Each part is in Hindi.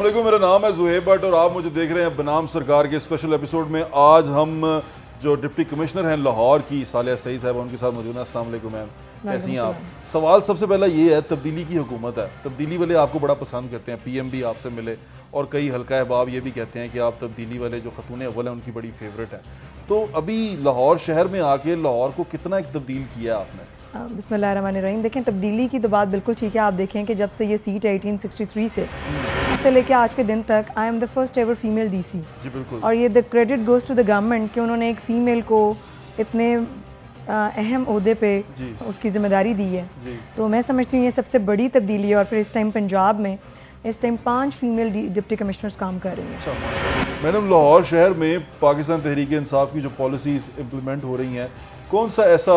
अस्सलाम वालेकुम, मेरा नाम है ज़ुहैब भट्ट और आप मुझे देख रहे हैं बनाम सरकार के स्पेशल एपिसोड में। आज हम जो डिप्टी कमिश्नर हैं लाहौर की सालिया सईद साहब उनके साथ मौजूद हैं। अस्सलाम वालेकुम मैम, कैसी हैं आप? सवाल सबसे पहला ये है, तब्दीली की हुकूमत है, तब्दीली वाले आपको बड़ा पसंद करते हैं, पीएम भी आपसे मिले और कई हल्का अहबाब ये भी कहते हैं कि आप तब्दीली वाले जो खतून अव्वल हैं उनकी बड़ी फेवरेट है। तो अभी लाहौर शहर में आके लाहौर को कितना एक तब्दील किया आपने? बिस्मिल्लाहिर्रहमानिर्रहीम। देखें, तब्दीली की तो बात बिल्कुल ठीक है। आप देखें कि जब से ये सीट 1863 से लेकर आज के दिन तक I am the first ever female DC. जी बिल्कुल। और ये the credit goes to the government कि उन्होंने एक फ़ीमेल को इतने अहम ओहदे पे उसकी जिम्मेदारी दी है। तो मैं समझती हूँ ये सबसे बड़ी तब्दीली है। और फिर इस टाइम पंजाब में इस टाइम 5 फीमेल डिप्टी कमिश्नर्स काम कर रही हैं। मैडम, लाहौर शहर में पाकिस्तान तहरीक इंसाफ की जो पॉलिसीज़ इम्प्लीमेंट हो रही हैं, कौन सा ऐसा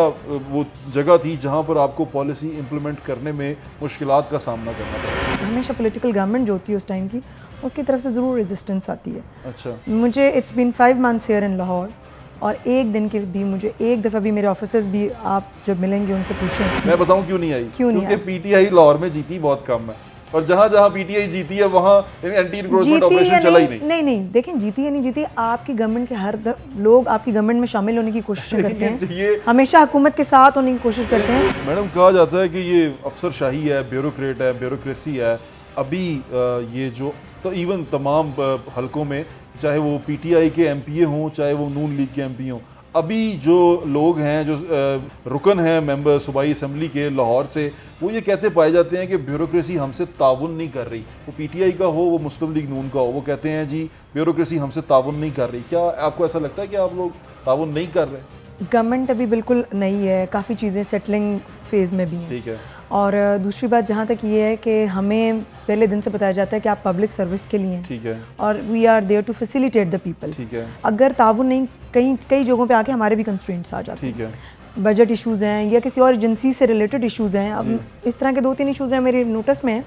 वो जगह थी जहाँ पर आपको पॉलिसी इम्प्लीमेंट करने में मुश्किलात का सामना करना पड़ा? हमेशा पॉलिटिकल गवर्नमेंट जो होती है उस टाइम की, उसकी तरफ से ज़रूर रेजिस्टेंस आती है। अच्छा। मुझे it's been 5 months here in Lahore और एक दिन के भी मुझे एक दफ़ा भी मेरे ऑफिसर्स भी आप जब मिलेंगे उनसे पूछें। मैं बताऊँ क्यों नहीं आई? क्योंकि पीटीआई लाहौर में जीती बहुत कम है और जहाँ जहाँ पीटीआई जीती है वहाँ एंटी इनक्रोचमेंट ऑपरेशन चला ही नहीं। नहीं देखें, जीती या नहीं जीती, आपकी गवर्नमेंट के हर लोग आपकी गवर्नमेंट में शामिल होने की कोशिश करते हैं, हमेशा हुकूमत के साथ होने की कोशिश करते हैं। मैडम, कहा जाता है कि ये अफसरशाही है, ब्यूरोक्रेट है, ब्यूरोक्रेसी है। अभी ये जो तो इवन तमाम हलकों में, चाहे वो पीटीआई के एमपीए हों चाहे वो नून लीग के एमपी हों, अभी जो लोग हैं जो रुकन हैं मेंबर सूबाई असम्बली के लाहौर से, वो ये कहते पाए जाते हैं कि ब्यूरोक्रेसी हमसे ताउन नहीं कर रही। वो पीटीआई का हो, वो मुस्लिम लीग नून का हो, वो कहते हैं जी ब्यूरोक्रेसी हमसे ताउन नहीं कर रही। क्या आपको ऐसा लगता है कि आप लोग ताउन नहीं कर रहे? गवर्नमेंट अभी बिल्कुल नहीं है, काफ़ी चीज़ें सेटलिंग फेज़ में भी हैं। ठीक है। और दूसरी बात जहाँ तक ये है कि हमें पहले दिन से बताया जाता है कि आप पब्लिक सर्विस के लिए हैं। ठीक है। और we are there to facilitate the people. ठीक है। अगर ताउन नहीं, कई जगहों पे आके हमारे भी कंस्ट्रेंट्स आ जाते हैं। ठीक है। बजट इश्यूज़ हैं या किसी और एजेंसी से रिलेटेड इश्यूज़ हैं। अब इस तरह के 2-3 इश्यूज़ हैं मेरे नोटिस में।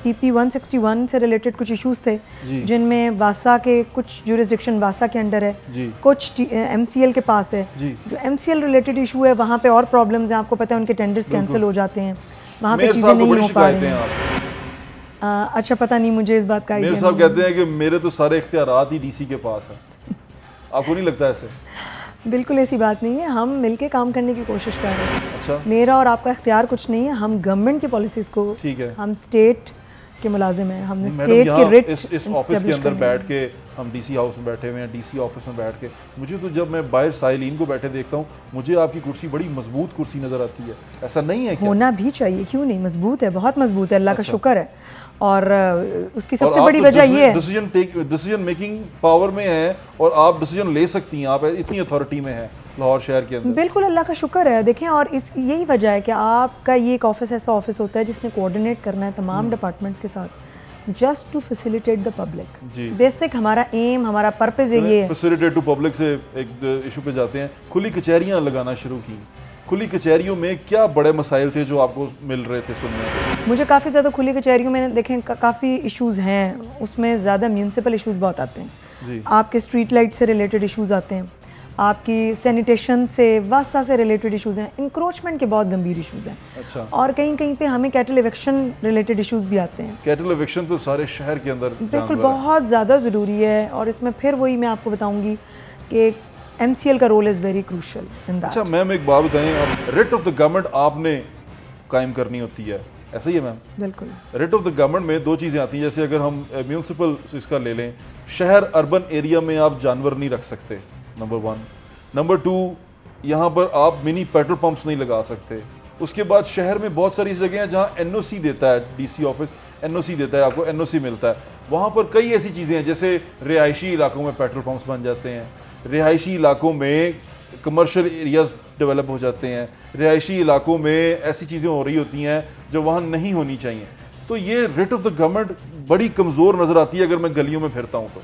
PP 161 से रिलेटेड कुछ इश्यूज़ थे जिनमें वासा के कुछ ज्यूरिसडिक्शन वासा के अंडर है, कुछ MCL के पास है। जो MCL रिलेटेड इशू है वहाँ पे और प्रॉब्लम्स हैं, आपको पता है उनके टेंडर्स कैंसिल हो जाते हैं, वहाँ पे चीज़ें नहीं हो पा रही हैं। अच्छा, पता नहीं मुझे इस बात का। मेरे साहब कहते हैं कि मेरे तो सारे इख्तियारात ही डीसी के पास है। आपको नहीं लगता ऐसे? बिल्कुल ऐसी बात नहीं है, हम मिलके काम करने की कोशिश कर रहे हैं। अच्छा। मेरा और आपका इख्तियार कुछ नहीं है, हम गवर्नमेंट की पॉलिसीज़ को, ठीक है, हम स्टेट के मुलाजिम हैं, हमने स्टेट के रिट इस ऑफिस के अंदर बैठ के, हम डीसी हाउस में बैठे हुए हैं, डीसी ऑफिस में बैठ के, मुझे तो जब मैं बाहर साइलिन को बैठे देखता हूँ, मुझे आपकी कुर्सी बड़ी मजबूत कुर्सी नज़र आती है। ऐसा नहीं है क्या? होना भी चाहिए, क्यों नहीं, मजबूत है, बहुत मजबूत है, अल्लाह का शुक्र है। और उसकी सबसे बड़ी वजह ये है डिसीजन मेकिंग पावर में है और आप डिसीजन ले सकती हैं, आप इतनी अथॉरिटी में है लाहौर शहर के अंदर। बिल्कुल, अल्लाह का शुक्र है। देखें, और यही वजह है कि आपका ये एक ऑफिस ऐसा ऑफिस होता है जिसने कोऑर्डिनेट करना है तमाम डिपार्टमेंट्स के साथ, just to facilitate the public. Basic हमारा एम, हमारा पर्पस ये है। फैसिलिटेट टू पब्लिक से एक इशू पे जाते हैं। खुली कचहरियाँ लगाना शुरू की, खुली कचहरियों में क्या बड़े मसाइल थे जो आपको मिल रहे थे सुनने को? मुझे काफ़ी ज़्यादा खुली कचहरियों में देखें काफ़ी इश्यूज़ हैं, उसमें ज़्यादा म्यूनसिपल इश्यूज़ बहुत आते हैं। आपके स्ट्रीट लाइट से रिलेटेड इश्यूज़ आते हैं, आपकी सैनिटेशन से, वासा से रिलेटेड इश्यूज़ हैं, इंक्रोचमेंट के बहुत गंभीर इश्यूज़ हैं। अच्छा। और कहीं पे हमें कैटल इविक्शन रिलेटेड इश्यूज़ भी आते हैं। कैटल इविक्शन तो सारे शहर के अंदर बिल्कुल बहुत ज़्यादा ज़रूरी है। और इसमें फिर वही मैं आपको बताऊँगी कि MCL का role is very crucial in that. अच्छा मैम, एक बात बताएं, अब रिट ऑफ द गवर्नमेंट आपने कायम करनी होती है, ऐसा ही है मैम? बिल्कुल। रिट ऑफ द गवर्नमेंट में 2 चीज़ें आती हैं। जैसे अगर हम म्यूनसिपल इसका ले लें, शहर अर्बन एरिया में आप जानवर नहीं रख सकते, नंबर 1। नंबर 2, यहाँ पर आप मिनी पेट्रोल पंप्स नहीं लगा सकते। उसके बाद शहर में बहुत सारी जगह हैं जहाँ NOC देता है, डीसी ऑफिस NOC देता है, आपको NOC मिलता है। वहाँ पर कई ऐसी चीज़ें हैं, जैसे रिहायशी इलाकों में पेट्रोल पंप्स बन जाते हैं, रिहायशी इलाकों में कमर्शियल एरियाज डेवलप हो जाते हैं, रिहायशी इलाकों में ऐसी चीज़ें हो रही होती हैं जो वहाँ नहीं होनी चाहिए। तो ये रिट ऑफ द गवर्नमेंट बड़ी कमज़ोर नज़र आती है अगर मैं गलियों में फिरता हूँ तो।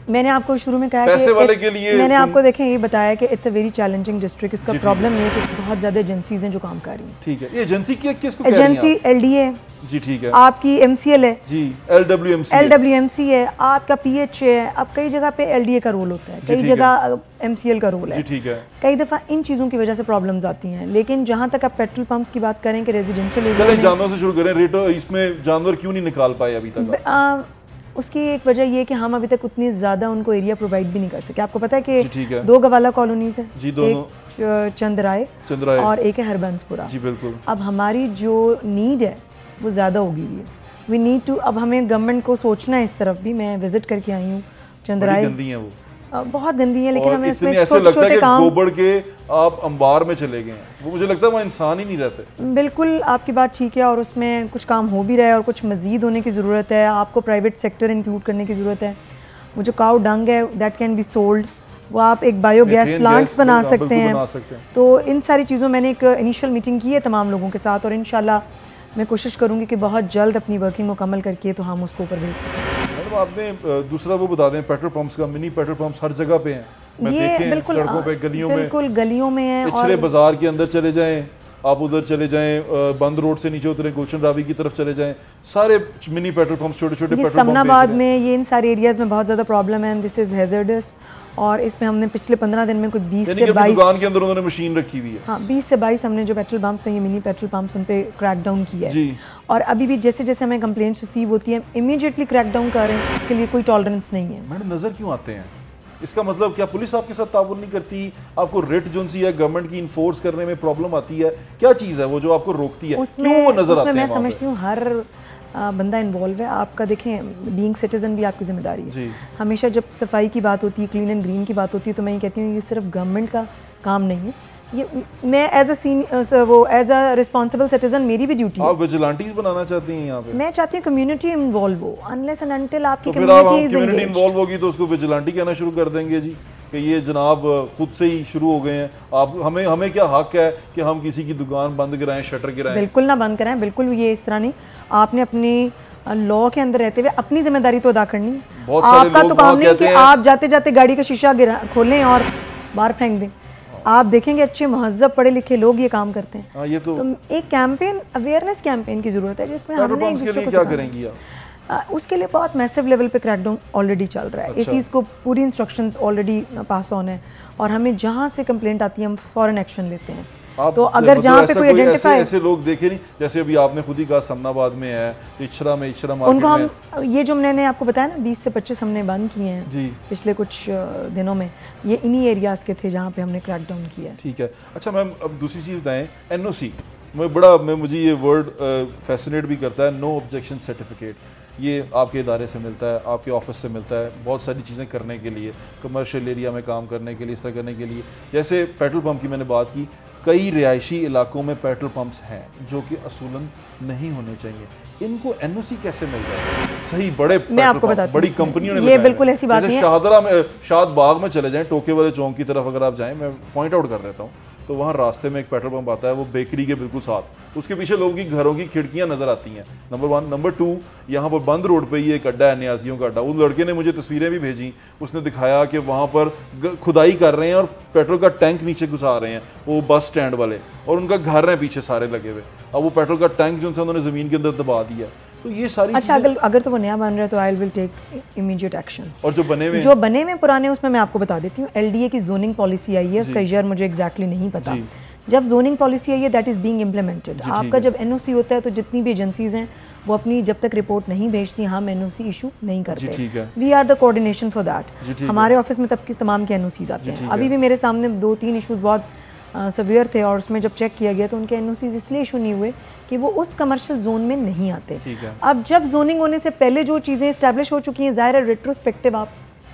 मैंने आपको शुरू में कहा पैसे वाले के लिए मैंने आपको देखें ये बताया कि it's a very challenging district. इसका प्रॉब्लम ये है कि बहुत ज़्यादा एजेंसीज हैं जो काम कर रही हैं। ठीक है, ये एजेंसी किसको कह रही हैं? एजेंसी LDA जी, ठीक है, आपकी MCL है जी, LWMC है, आपका PH है। अब कई जगह पे LDA का रोल होता है, कई जगह MCL का रोल है। ठीक है। कई दफ़ा इन चीज़ों की वजह से प्रॉब्लम्स आती हैं। लेकिन जहाँ तक आप पेट्रोल पंप्स की बात करें कि रेजिडेंशियल एरिया, जानवर से शुरू करें, रेट इसमें जानवर क्यों नहीं निकाल पाए अभी तक? उसकी एक वजह ये है कि हम अभी तक उतनी ज़्यादा उनको एरिया प्रोवाइड भी नहीं कर सके। आपको पता है कि ठीक है। 2 गवाला कॉलोनीज हैं, जी, दोनों, एक चंद्राए और एक है हरबंसपुरा। जी बिल्कुल। अब हमारी जो नीड है वो ज़्यादा होगी है, वी नीड टू, अब हमें गवर्नमेंट को सोचना है इस तरफ भी। मैं विजिट करके आई हूँ चंद्राए, गंदी है वो, बहुत गंदी है, लेकिन हमें उसमें ऐसे लगता है कि काम, गोबर के आप अंबार में चले गए हैं, वो मुझे लगता है वहाँ इंसान ही नहीं रहते। बिल्कुल आपकी बात ठीक है, और उसमें कुछ काम हो भी रहा है और कुछ मज़ीद होने की ज़रूरत है। आपको प्राइवेट सेक्टर इंक्लूड करने की ज़रूरत है। वो जो काउ डंग है दैट कैन बी सोल्ड, वो आप एक बायोगैस प्लांट्स बना सकते हैं। तो इन सारी चीज़ों, मैंने एक इनिशियल मीटिंग की है तमाम लोगों के साथ, और इंशाल्लाह मैं कोशिश करूँगी कि बहुत जल्द अपनी वर्किंग मुकम्मल करके तो हम उसको ऊपर भेज सकें। मैडम आपने दूसरा वो बता दें, पेट्रोल पंप्स का, मिनी पेट्रोल पंप्स हर जगह पे हैं, मैं देखे हैं सड़कों पे, गलियों में, बिल्कुल गलियों में है। पिछले बाजार के अंदर चले जाएं आप, उधर चले जाएं, बंद रोड से नीचे उतरे गुलशन रावी की तरफ चले जाएं, सारे मिनी पेट्रोल पंप्स, छोटे छोटे पेट्रोल पंप समनाबाद में, ये इन सारे एरियाज में बहुत ज़्यादा प्रॉब्लम है, दिस इज़ हैजर्डस। और इसमें हमने पिछले 15 दिन में कोई 20 से 22 दुकान के अंदर उन्होंने मशीन रखी हुई है। हाँ, 20 से 22 हमने जो पेट्रोल पंप्स हैं, ये मिनी पेट्रोल पंप्स, उन पे क्रैक डाउन किया है। और अभी भी जैसे जैसे हमें कंप्लेंट्स रिसीव होती है इमीडिएटली क्रैक डाउन कर रहे हैं, इसके लिए कोई टॉलरेंस नहीं है। मैडम नजर क्यों आते हैं? इसका मतलब क्या पुलिस आपके साथ ताउन नहीं करती? आपको रेट जो सी है गवर्नमेंट की इन्फोर्स करने में प्रॉब्लम आती है? क्या चीज़ है वो जो आपको रोकती है? क्यों वो नजर आते हैं? मैं समझती हूँ हर बंदा इन्वॉल्व है। आपका देखें, बीइंग सिटीजन भी आपकी जिम्मेदारी है। हमेशा जब सफाई की बात होती है, क्लीन एंड ग्रीन की बात होती है, तो मैं ये कहती हूँ ये सिर्फ गवर्नमेंट का काम नहीं है, ये मैं एज अ रिस्पॉन्सिबल सिटीजन मेरी भी ड्यूटी है। आप विजिलेंटीज बनाना चाहती हैं यहाँ पे? मैं चाहती हूँ कम्युनिटी इन्वॉल्व हो, अनलेस एंड अनटिल आपकी कम्युनिटी इन्वॉल्व होगी तो उसको विजिलेंटी कहना शुरू कर देंगे जी कि ये जनाब खुद से ही शुरू हो गए हैं। आप हमें क्या हक है कि हम किसी की दुकान बंद कराएं, शटर गिराएं? बिल्कुल ना बंद कराएं, बिल्कुल ये इस तरह नहीं। आपने अपनी लॉ के अंदर रहते हुए अपनी जिम्मेदारी तो अदा करनी है। आपका तो काम नहीं कि आप जाते जाते गाड़ी का शीशा खोलें और बाहर फेंक दें। आप देखेंगे अच्छे महज़्ज़ब पढ़े लिखे लोग ये काम करते हैं। ये तो एक कैंपेन, अवेयरनेस कैंपेन की जरूरत है जिसमें हमने एक दूसरे को क्या करेंगी आप? उसके लिए बहुत मैसिव लेवल पे क्रैकडाउन ऑलरेडी चल रहा है। इस चीज़ को पूरी इंस्ट्रक्शंस ऑलरेडी पास ऑन है, और हमें जहाँ से कंप्लेंट आती है हम फौरन एक्शन लेते हैं। तो अगर जहाँ पे कोई आइडेंटिफाई, ऐसे लोग देखे नहीं, जैसे अभी आपने खुद ही कहा समनाबाद में है, इचरा मार्केट उनको हम ये जो मैंने आपको बताया ना 20 से 25 हमने बंद किए हैं पिछले कुछ दिनों में, ये इन्हीं एरियाज के थे जहाँ पे हमने क्रैकडाउन किया। ठीक है। अच्छा मैम, अब दूसरी चीज़ बताएं, NOC मुझे ये वर्ड फैसिनेट भी करता है, नो ऑब्जेक्शन सर्टिफिकेट। ये आपके इदारे से मिलता है, आपके ऑफिस से मिलता है, बहुत सारी चीज़ें करने के लिए, कमर्शियल एरिया में काम करने के लिए, इस तरह करने के लिए। जैसे पेट्रोल पंप की मैंने बात की, कई रिहायशी इलाकों में पेट्रोल पंप्स हैं जो कि असूलन नहीं होने चाहिए। इनको NOC कैसे मिल रहा है? सही बड़े मैं आपको बताती हूँ, बड़ी कंपनियों ने ये बिल्कुल ऐसी बात नहीं है। शाहदरा में, शाद बाग में चले जाएं, टोके वाले चौक की तरफ अगर आप जाएं, मैं पॉइंट आउट कर देता हूँ, तो वहाँ रास्ते में एक पेट्रोल पंप आता है, वो बेकरी के बिल्कुल साथ, उसके पीछे लोगों की घरों की खिड़कियाँ नज़र आती हैं। नंबर 1। नंबर 2, यहाँ पर बंद रोड पे ही एक अड्डा है, न्याजियों का अड्डा। उस लड़के ने मुझे तस्वीरें भी भेजी, उसने दिखाया कि वहाँ पर खुदाई कर रहे हैं और पेट्रोल का टैंक नीचे घुसा रहे हैं, वो बस स्टैंड वाले, और उनका घर है पीछे सारे लगे हुए। अब वो पेट्रोल का टैंक जो उन्होंने ज़मीन के अंदर दबा दिया। तो ये सारी अच्छा, अगर तो वो नया बन रहा है तो I will take immediate action. और जो बने हुए पुराने, उसमें मैं आपको बता देती हूँ, LDA की जोनिंग पॉलिसी आई है, उसका ईयर मुझे एग्जैक्टली नहीं पता। जब जोनिंग पॉलिसी आई है दैट इज बीइंग इम्प्लीमेंटेड। आपका जब NOC होता है तो जितनी भी एजेंसीज हैं वो अपनी जब तक रिपोर्ट नहीं भेजती, हम NOC इशू नहीं करते। We are the coordination for that. हमारे ऑफिस में तब तमाम के NOCs आते हैं। अभी भी मेरे सामने 2-3 इशूज़ बहुत सवियर थे, और उसमें जब चेक किया गया तो उनके NOCs इसलिए इशू नहीं हुए कि वो उस कमर्शियल जोन में नहीं आते। अब जब जोनिंग होने से पहले जो चीज़ें इस्टेब्लिश हो चुकी हैं, ज़ाहिर है रेट्रोस्पेक्टिव आप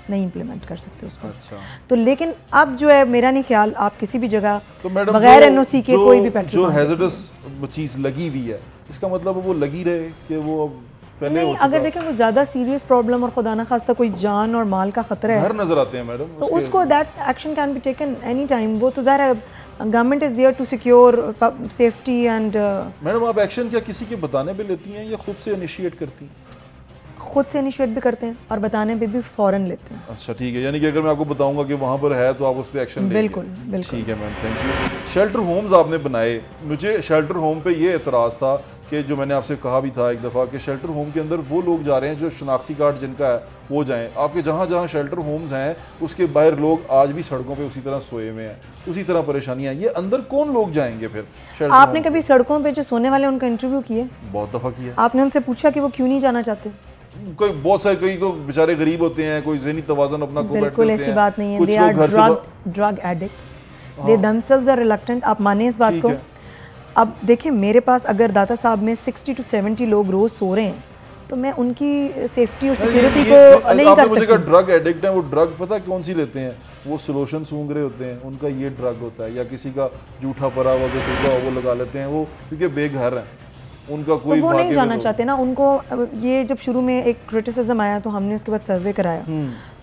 नहीं इम्प्लीमेंट कर सकते उसको। अच्छा। तो लेकिन अब जो है, मेरा नहीं ख्याल आप किसी भी जगह तो बगैर NOC के कोई भी पेट्रोल जो हैजर्डस चीज़ लगी हुई है, इसका मतलब वो लगी रहे कि वो पहले नहीं, अगर देखें कोई ज़्यादा सीरियस प्रॉब्लम और खुदा ना खास्ता कोई जान और माल का खतरा है, घर नजर आते हैं मैडम, तो उसको that action can be taken any time. वो तो ज़ाहिर है government is there to secure safety and. Madam आप एक्शन क्या किसी के बताने पे लेती हैं या खुद से इनिशिएट करती हैं? खुद से इनिशिएट भी करते हैं और बताने पे भी फौरन लेते हैं। अच्छा ठीक है, यानी कि अगर मैं आपको बताऊंगा कि वहाँ पर है तो आप उस पर एक्शन लेंगे? बिल्कुल बिल्कुल। ठीक है ma'am, thank you. Shelter homes आपने बनाए, मुझे शेल्टर होम पे ये एतराज़ था कि जो मैंने आपसे कहा भी था एक दफ़ा कि शेल्टर होम के अंदर वो लोग जा रहे हैं जो शनाख्ती कार्ड जिनका है वो जाएँ। आपके जहाँ जहाँ शेल्टर होम्स हैं उसके बाहर लोग आज भी सड़कों पे उसी तरह सोए हुए हैं, उसी तरह परेशानियाँ। ये अंदर कौन लोग जाएंगे फिर? आपने कभी सड़कों पे जो सोने वाले उनका इंटरव्यू किए? बहुत दफ़ा किया। आपने उनसे पूछा कि वो क्यों नहीं जाना चाहते? कोई बहुत सारे, कई तो बेचारे गरीब होते हैं, कोई ज़हनी तवाज़ुन अपना खो बैठते हैं। बिल्कुल ऐसी बात नहीं है, they are drug addicts, they themselves are reluctant. आप माने इस बात को। अब देखें मेरे पास अगर दाता साहब में 60 to 70 लोग रोज सो रहे हैं तो मैं उनकी सेफ्टी और सिक्योरिटी को नहीं कर सकती। ड्रग एडिक्ट है, वो ड्रग पता कौन सी लेते हैं? वो सोल्यूशन सूंघ रहे होते हैं, उनका ये ड्रग होता है। या किसी का जूठा परा हुआ जो टूटा हो वो लगा लेते हैं, वो क्योंकि बेघर है, उनका कोई तो वो नहीं जाना चाहते ना। उनको ये जब शुरू में एक क्रिटिसिज्म आया तो हमने उसके बाद सर्वे कराया,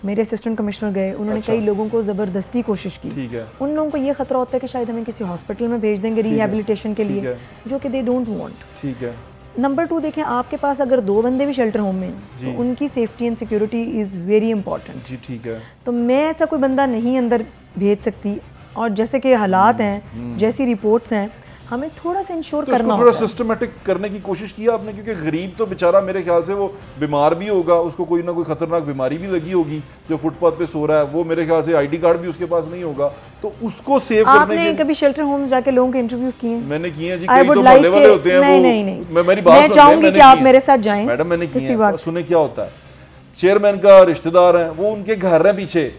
मेरे असिस्टेंट कमिश्नर गए, उन्होंने कई लोगों को ज़बरदस्ती कोशिश की। ठीक है। उन लोगों को ये खतरा होता है कि शायद हमें किसी हॉस्पिटल में भेज देंगे रिहैबिलिटेशन के लिए, जो कि दे डोंट वांट। ठीक है। नंबर 2 देखें, आपके पास अगर 2 बंदे भी शेल्टर होम में तो उनकी safety and security is very important. जी ठीक है। तो मैं ऐसा कोई बंदा नहीं अंदर भेज सकती, और जैसे कि हालात हैं, जैसी रिपोर्ट्स हैं, हमें थोड़ा सा इंश्योर करना थोड़ा सिस्टमेटिक करने की कोशिश किया आपने? क्योंकि गरीब तो बेचारा मेरे ख्याल से वो बीमार भी होगा, उसको कोई ना कोई खतरनाक बीमारी भी लगी होगी, जो फुटपाथ पे सो रहा है, वो मेरे ख्याल से आईडी कार्ड भी उसके पास नहीं होगा, तो उसको सेव करने के। आपने कभी शेल्टर होम्स जाके लोगों के इंटरव्यूज किए? मैंने किए हैं जी, कई तो मोहल्ले वाले होते हैं। नहीं, मेरी बात मैं चाहूंगी कि आप मेरे साथ जाएं। मैडम मैंने किए, सुने क्या होता है, चेयरमैन का रिश्तेदार है, वो उनके घर है पीछे।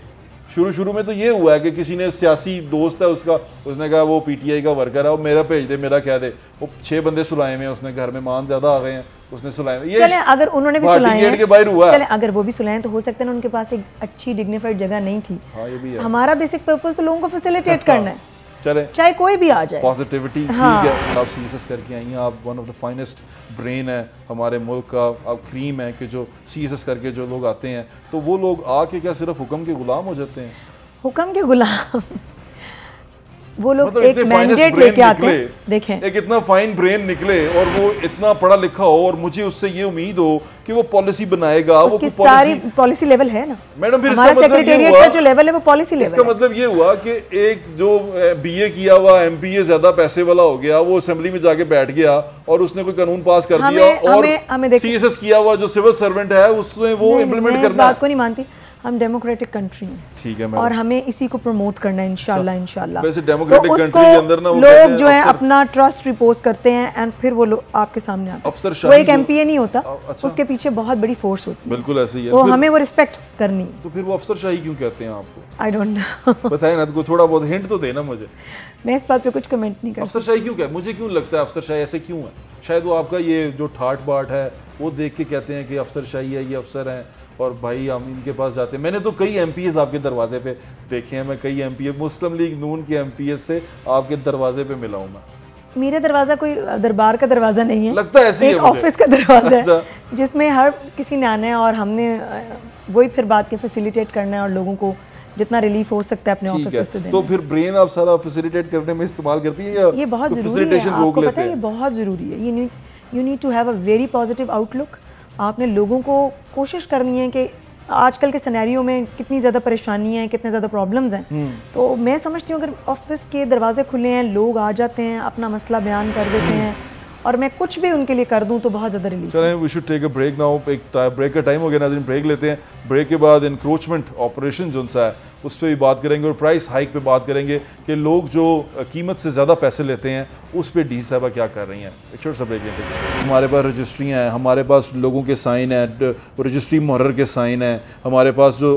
शुरू में तो ये हुआ है कि किसी ने सियासी दोस्त है उसका, उसने कहा वो पीटीआई का वर्कर है, वो मेरा भेज दे, मेरा कह दे। वो 6 बंदे सुलाए में, उसने घर में मान ज्यादा आ गए हैं, उसने सुलाए में। चले अगर उन्होंने भी सुलाए हैं, के बाहर हुआ है। चले अगर वो भी सुलाए तो हो सकता है ना उनके पास एक अच्छी डिग्निफाइड जगह नहीं थी। हाँ, ये भी है। हमारा बेसिक पर्पस तो लोगों को फैसिलिटेट करना है, चले चाहे कोई भी आ जाए। पॉजिटिविटी। हाँ। ठीक है। आप सीएसएस करके आई हैं, आप one of the finest brain है हमारे मुल्क का, आप क्रीम है कि जो सीएसएस करके जो लोग आते हैं, तो वो लोग आके क्या सिर्फ हुक्म के गुलाम हो जाते हैं? हुक्म के गुलाम वो लोग मतलब एक मैंडेट लेके आते हैं। देखें, एक इतना फाइन ब्रेन निकले और वो इतना पढ़ा लिखा हो, और मुझे उससे ये उम्मीद हो कि वो पॉलिसी बनाएगा। वो सारी पॉलिसी लेवल है ना मैडम, फिर हमारा सेक्रेटेरिएट का जो लेवल है वो पॉलिसी लेवल। इसका मतलब ये हुआ कि एक जो बीए किया हुआ एमपीए ज्यादा पैसे वाला हो गया, वो असेंबली में जाके बैठ गया और उसने कोई कानून पास कर दिया, और सीएसएस किया हुआ जो सिविल सर्वेंट है उसने वो इम्प्लीमेंट करना। बात को नहीं मानती, हम डेमोक्रेटिक कंट्री हैं। ठीक है, और हमें इसी को प्रमोट करना है इंशाल्लाह। वैसे डेमोक्रेटिक कंट्री के अंदर ना लोग जो है अपना ट्रस्ट रिपोज करते हैं एंड फिर वो लोग आपके सामने आते हैं। वो एक एमपीए नहीं होता, उसके पीछे बहुत बड़ी फोर्स होती है। बिल्कुल ऐसे ही है, तो हमें वो रिस्पेक्ट करनी। तो फिर वो अफसरशाही क्यों कहते हैं आपको? आई डोंट नो, बताए ना, तो थोड़ा बहुत हिंट तो देना मुझे। मैं इस बात पे कुछ कमेंट नहीं कर सकती। अफसरशाही क्यों कहते? मुझे क्यों लगता है अफसरशाही ऐसे क्यों है? शायद वो आपका ये जो ठाट बाट है वो देख के कहते हैं कि अफसरशाही है, ये अफसर हैं और भाई हम इनके पास जाते हैं। मैंने तो कई एमपीएस आपके दरवाजे पे देखे हैं, मैं कई एमपीए मुस्लिम लीग नून के एमपीएस से आपके दरवाजे पे मिला हूं मैं। मेरा दरवाजा कोई दरबार का दरवाजा नहीं है, लगता है ऐसे एक ऑफिस का दरवाजा है जिसमें हर किसी ने आना है और हमने वही फिर बात के फैसिलिटेट करना है और लोगों को जितना रिलीफ हो सकता है अपने ऑफिस से देना। तो फिर ब्रेन आप सारा फैसिलिटेट करने में इस्तेमाल करती है या ये बहुत जरूरी है? आपको पता है ये बहुत जरूरी है। You need to have a very positive outlook. आपने लोगों को कोशिश करनी है कि आजकल के सिनेरियो में कितनी ज़्यादा परेशानियाँ हैं, कितने ज़्यादा प्रॉब्लम्स हैं। तो मैं समझती हूँ अगर ऑफिस के दरवाजे खुले हैं, लोग आ जाते हैं, अपना मसला बयान कर देते हैं और मैं कुछ भी उनके लिए कर दूं तो बहुत ज़्यादा रिलीफ। चलें, we should take a break now. एक ब्रेक का टाइम हो गया नाज़रीन, ब्रेक लेते हैं। ब्रेक के बाद इंक्रोचमेंट ऑपरेशन जो सा है उस पर भी बात करेंगे और प्राइस हाइक पे बात करेंगे कि लोग जो कीमत से ज़्यादा पैसे लेते हैं उस पर डी साहबा क्या कर रही हैं। एक छोटा सा ब्रेक लेते हैं। हमारे पास रजिस्ट्रियाँ हैं, हमारे पास लोगों के साइन हैं, रजिस्ट्री मुहर्रर के साइन हैं, हमारे पास जो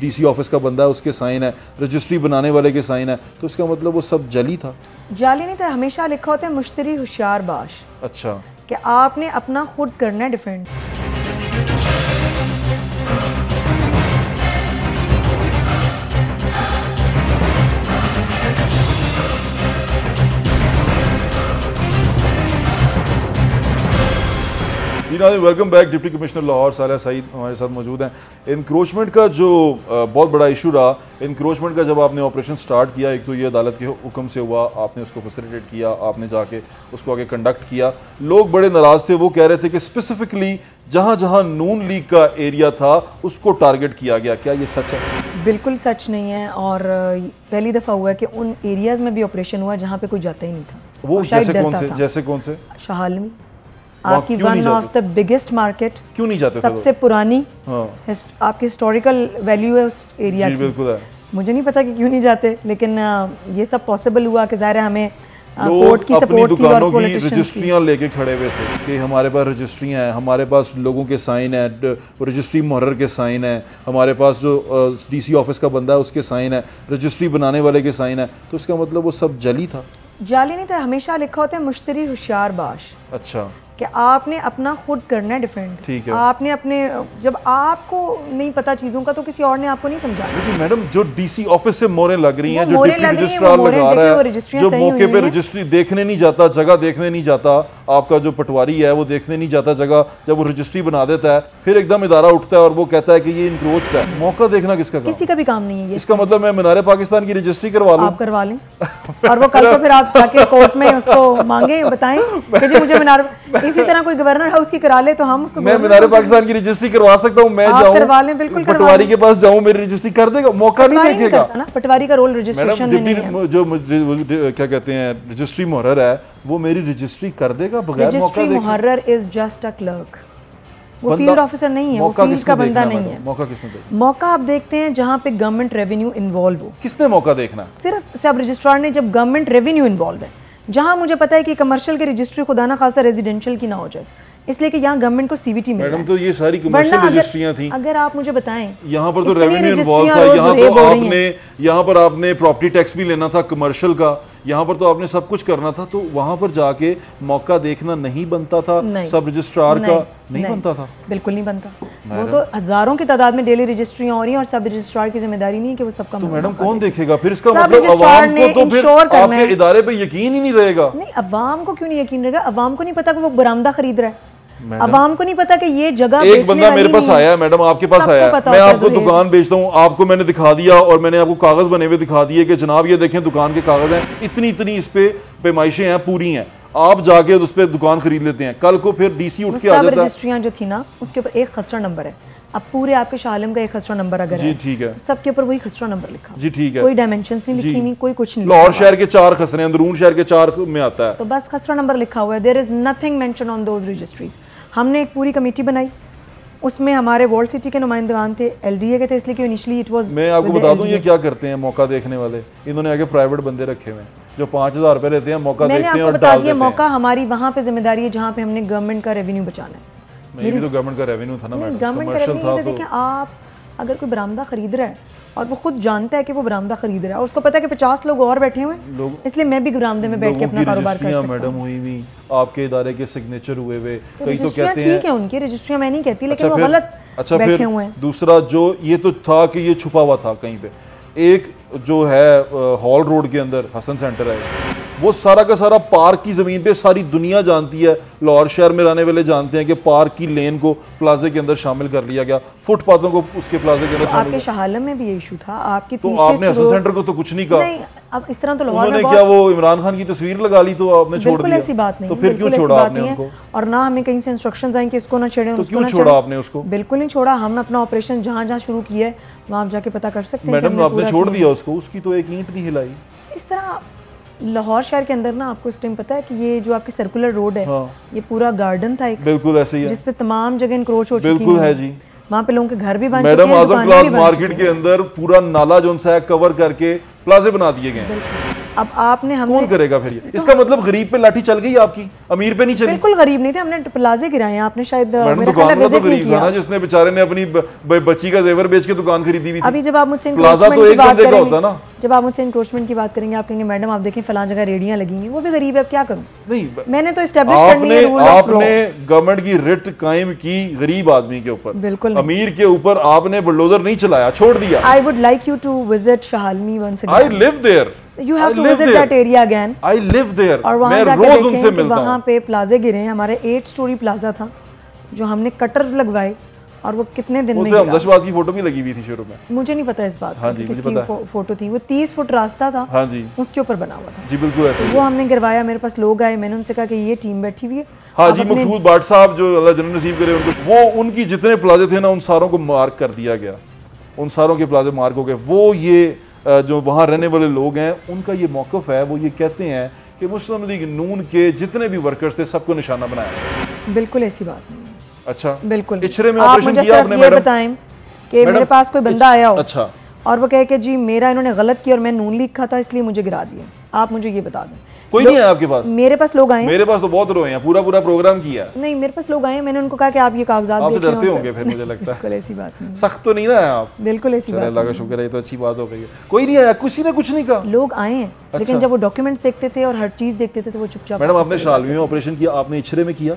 डीसी ऑफिस का बंदा है उसके साइन है, रजिस्ट्री बनाने वाले के साइन है। तो इसका मतलब वो सब जाली था? जाली नहीं था, हमेशा लिखा होता है मुश्तरी होशियार बाश। अच्छा, कि आपने अपना खुद करना है defend. Welcome back. Deputy commissioner Lahore Saliya Saeed हमारे साथ मौजूद हैं। इंक्रोचमेंट का जो बहुत बड़ा इशू रहा, इंक्रोचमेंट का जब आपने ऑपरेशन स्टार्ट किया, एक तो ये अदालत के हुक्म से हुआ, आपने उसको फैसिलिटेट किया, आपने जाके उसको आगे कंडक्ट किया। लोग बड़े नाराज़ थे, वो कह रहे थे कि स्पेसिफिकली जहाँ जहाँ नून लीग का एरिया था उसको टारगेट किया गया। क्या ये सच है? बिल्कुल सच नहीं है, और पहली दफ़ा हुआ है कि उन एरियाज़ में भी ऑपरेशन हुआ जहाँ पे कोई जाता ही नहीं था। वो जैसे कौन से? शाह आलमी आपकी one of the biggest market. क्यों नहीं जाते? सबसे पुरानी आपकी हिस्टोरिकल वैल्यू है उस एरिया की। बिल्कुल है। मुझे नहीं पता कि क्यों नहीं जाते, लेकिन ये सब पॉसिबल हुआ कि ज़ाहिर है हमें कोर्ट की अपनी सपोर्ट थी और दुकानों की पॉलिटिशियंस की। रजिस्ट्रियां लेके खड़े हुए थे कि हमारे पास रजिस्ट्रियां हैं, हमारे पास लोगों के साइन है, रजिस्ट्री मुहर्रर के साइन है, हमारे पास जो डीसी ऑफिस का बंदा है उसके साइन है, रजिस्ट्री बनाने वाले के साइन है। तो इसका मतलब वो सब जली था? जाली नहीं था, हमेशा लिखा होता है मुश्तरी होशियार बाश। अच्छा, कि आपने अपना खुद करना है डिफेंड। ठीक है। आपने अपने, जब आपको नहीं पता चीज़ों का तो किसी और ने आपको नहीं समझाना। लेकिन मैडम जो डीसी ऑफिस से मोहरें लग रही हैं, जो मोहरें डिप्टी लग रही हैं, रजिस्ट्रार वो मोहरें लगा देखिए, रहा वो है, रजिस्ट्रियां जो सही मौके हुई पे हैं। रजिस्ट्री देखने नहीं जाता, जगह देखने नहीं जाता, आपका जो पटवारी है वो देखने नहीं जाता जगह, जब वो रजिस्ट्री बना देता है फिर एकदम इदारा उठता है और वो कहता है कि ये इंक्रोच का है। मौका देखना किसका काम? किसी का भी काम नहीं है ये। इसका मतलब मैं मीनार पाकिस्तान की रजिस्ट्री करवा लूं? आप करवा लें और वो कल को फिर आप जाके कोर्ट में उसको मांगे, बताएं कि जी मुझे मीनार, इसी तरह कोई गवर्नर हाउस की करा ले तो हम उसको, मैं मीनार पाकिस्तान की रजिस्ट्री करवा सकता हूँ? मैं आप करवा लें, बिल्कुल जाऊँ करवा पटवारी लें। के पास जाऊँ, मेरी रजिस्ट्री कर देगा? मौका नहीं देखेगा करता ना, पटवारी का रोल रजिस्ट्रेशन में नहीं है। मैडम जो क्या कहते हैं रजिस्ट्री मुहर्रर है वो मेरी रजिस्ट्री कर देगा बगैर मौका रजिस्ट्री देखे? मुहर्रर इज जस्ट अ क्लर्क, वो बंदा- फील्ड ऑफिसर नहीं है, वो मौका फील्ड किसने का बंदा देखना नहीं मैडम? है। मौका किसने देखना? मौका आप देखते हैं जहाँ पे गवर्नमेंट रेवेन्यू इन्वॉल्व हो। किसने मौका देखना? सिर्फ सब रजिस्ट्रार ने, जब गवर्नमेंट रेवेन्यू इन्वॉल्व है, जहाँ मुझे पता है कि कमर्शियल की रजिस्ट्री खुदा ना खासा रेजिडेंशियल की ना हो जाए, इसलिए कि यहाँ गवर्नमेंट को सीवीटी मिल रहा मैडम है। तो ये सारी कमर्शियल रजिस्ट्रियां थी। अगर आप मुझे बताएं, यहाँ पर तो इतनी रेवेन्यू इन्वॉल्व रजिस्ट्रियां था, रोज यहाँ रेब तो हो रही हैं। आपने यहाँ पर आपने प्रॉपर्टी टैक्स भी लेना था कमर्शियल का, यहाँ पर तो आपने सब कुछ करना था, तो वहाँ पर जाके मौका देखना नहीं बनता था? नहीं, सब रजिस्ट्रार का नहीं नहीं, बनता था? बिल्कुल नहीं बनता। वो तो हजारों की तादाद में डेली रजिस्ट्रियां हो रही हैं और सब रजिस्ट्रार की जिम्मेदारी नहीं है कि वो सबका तो मैडम कौन देखेगा फिर? इसका सब मतलब रजिस्ट्रार अवाम ने को तो फिर इंश्योर करना आपके है। इदारे पे यकीन ही नहीं रहेगा। नहीं, अवाम को क्यों नहीं यकीन रहेगा? अवाम को नहीं पता कि वो बरामदा खरीद रहा है, अवाम को नहीं पता कि ये जगह एक बंदा मेरे पास आया है मैडम, आपके पास आया है, मैं आपको दुकान बेचता हूँ, आपको मैंने दिखा दिया और मैंने आपको कागज बने हुए दिखा दिए कि जनाब ये देखें दुकान के कागज हैं, इतनी इतनी इस पे पैमाइशें हैं, पूरी हैं, आप जाके उस पे दुकान खरीद लेते हैं। कल को फिर डीसी उठ के आ जाता है। रजिस्ट्रियां जो थी ना उसके ऊपर एक खसरा नंबर है, अब पूरे आपके शाह आलम का एक खसरा नंबर अगर जी है, ठीक है, तो सबके ऊपर वही खसरा नंबर लिखा, जी ठीक है, कोई डायमेंशंस नहीं लिखी हुई, कोई कुछ नहीं। लाहौर शहर के 4 खसरे, अंदरून शहर के 4 में आता है, तो बस खसरा नंबर लिखा हुआ है। There is nothing mention on those registries. हमने एक पूरी कमेटी बनाई, उसमें हमारे वर्ल्ड सिटी के नुमाइंदगान थे, एलडीए के थे, इसलिए कि इनिशियली इट वाज। मैं आपको बता दूं ये क्या करते हैं मौका देखने वाले, इन्होंने आगे प्राइवेट बंदे रखे हुए हैं जो 5000 रुपए लेते हैं, मौका देखते हैं और बता डाल दिया, देते हैं। मौका हमारी वहाँ पे जिम्मेदारी है जहाँ पे हमने गवर्नमेंट का रेवेन्यू बचाना है। ये भी तो गवर्नमेंट का रेवेन्यू था ना मैडम, गवर्नमेंट का कमर्शियल रेवेन्यू था। देखिए, आप अगर कोई बरामदा खरीद रहा है और वो खुद जानता है कि वो बरामदा खरीद रहा है और उसको पता है कि 50 लोग और बैठे हुए हैं, इसलिए मैं भी बरामदे में बैठ के अपना कारोबार कर सकता हूं। मैडम हुई हुई, आपके इदारे के सिग्नेचर हुए हुए, कई तो कहते ठीक हैं है उनकी रजिस्ट्रियां, मैं नहीं कहती, लेकिन वो फिर- गलत अच्छा बैठे फिर हुए हैं। दूसरा जो ये तो था कि ये छुपा हुआ था कहीं पे, एक जो है हॉल रोड के अंदर हसन सेंटर है, वो सारा का सारा पार्क की जमीन पे सारी दुनिया जानती है, लाहौर शहर में रहने वाले जानते हैं कि पार्क की लेन को प्लाजे के अंदर शामिल कर लिया गया, फुटपाथों को उसके प्लाजे के अंदर शामिल आपके शाह आलम में भी ये इशू था, आपकी तो आपने हसन सेंटर को तो कुछ नहीं कहा। नहीं, अब इस तरह तो लाहौर उन्होंने में क्या वो इमरान खान की तस्वीर लगा ली तो आपने छोड़ बिल्कुल दिया? ऐसी बात नहीं, तो फिर क्यों बिल्कुल ऐसी छोड़ा बात आपने नहीं है। उनको? और ना हमें कहीं से इंस्ट्रक्शंस आए कि इसको ना छेड़ें, तो उसको क्यों ना छोड़ा छेड़ें। आपने उसको? बिल्कुल नहीं छोड़ा, हम अपना ऑपरेशन जहाँ जहाँ शुरू किया है वहाँ आप जाके पता कर सकते हैं। मैडम आपने छोड़ दिया उसको, उसकी तो एक ईंट नहीं हिलाई। इस तरह लाहौर शहर के अंदर ना, आपको इस टाइम पता है कि ये जो आपकी सर्कुलर रोड है, हाँ। ये पूरा गार्डन था एक, बिल्कुल ऐसे ही है, जिसपे तमाम जगह इंक्रोच हो चुकी बिल्कुल है जी। वहाँ पे लोगों के घर भी बन चुके मैडम हैं, आजम दुकानें क्लास भी बन मार्केट चुकी के अंदर पूरा नाला जो है कवर करके प्लाजे बना दिए गए हैं। हैं। अब आपने कौन हमने करेगा फिर ये? इसका मतलब गरीब पे लाठी चल गई आपकी, अमीर पे नहीं चली। बिल्कुल गरीब नहीं थे, हमने प्लाजे गिराए हैं, आपने शायद मैडम मेरा दुकान ख्याल है वाला तो विजिट नहीं गरीब था ना, किया। जिसने बेचारे ने अपनी बच्ची का जेवर बेच के दुकान खरीदी हुई थी। अभी जब आप मुझसे प्लाजा तो encroachment की एक बात बंदे का करेंगे, होता ना। जब आप मुझसे इंक्रोचमेंट की बात करेंगे, आप कहेंगे मैडम आप देखें फलां जगह रेडियां लगी हैं, वो भी गरीब है, अब क्या करूं? नहीं, मैंने तो एस्टेब्लिश करनी है रूल ऑफ लॉ। आपने गवर्नमेंट की रिट कायम की गरीब आदमी के ऊपर, बिल्कुल अमीर के ऊपर आपने बुलडोजर नहीं चलाया, छोड़ दिया। I would like you to visit Shahalmi once I again. Live there, you have to visit that area again. I live there, और वहां मैं जाके रोज देखें उनसे कि मिलता वहां हूं। पे प्लाजे गिरे हैं, हमारे 8 स्टोरी प्लाजा था जो हमने कटर लगवाए और वो कितने दिन में उसमें गिरा। हमदशबाद की फोटो भी लगी हुई थी शुरू में। मुझे नहीं पता इस बात हाँ की जी, मुझे किसकी पता है। फोटो थी, वो 30 फुट रास्ता था, हाँ जी उसके ऊपर बना हुआ था। जी बिल्कुल ऐसे ही वो है। हमने गिरवाया, मेरे पास लोग आए, मैंने उनसे कहा कि ये टीम बैठी हुई है। हाँ आप जी, अपने- मकसूद बाट साहब जो अल्लाह जन्नत नसीब करे उनको, वो उनकी जितने प्लाजे थे ना उन सारों को मार्क कर दिया गया, उन सारों के प्लाजे मार्क हो गए। वो ये जो वहाँ रहने वाले लोग हैं उनका ये मौक़िफ़ है, वो ये कहते हैं कि मुस्लिम लीग नून के जितने भी वर्कर्स थे सबको निशाना बनाया। बिल्कुल ऐसी बात नहीं है। अच्छा, बिल्कुल इचरे में आप ऑपरेशन मुझे किया सिर्फ आपने ये मैडम? बताएं कि मेरे पास कोई बंदा आया हो अच्छा, और वो कहे कि जी मेरा इन्होंने गलत किया और मैं नून लीग का था इसलिए मुझे गिरा दिया, आप मुझे ये बता दें। कोई नहीं आया आपके पास? मेरे पास लोग आए, मेरे पास तो बहुत रोए हैं, पूरा प्रोग्राम किया। नहीं मेरे पास लोग आए, मैंने उनको कहा कि आप ये कागजात आपसे डरते होंगे फिर मुझे लगता है। बिल्कुल ऐसी बात नहीं, सख्त तो नहीं ना है आप? बिल्कुल ऐसी बात, अल्लाह का शुक्र है, तो अच्छी बात हो गई है। कोई नहीं आया, किसी ने कुछ नहीं कहा? लोग आए हैं लेकिन जब वो डॉक्यूमेंट्स देखते थे और हर चीज देखते थे तो वो चुपचाप। मैडम आपने शालवी में ऑपरेशन किया, आपने इचरे में किया?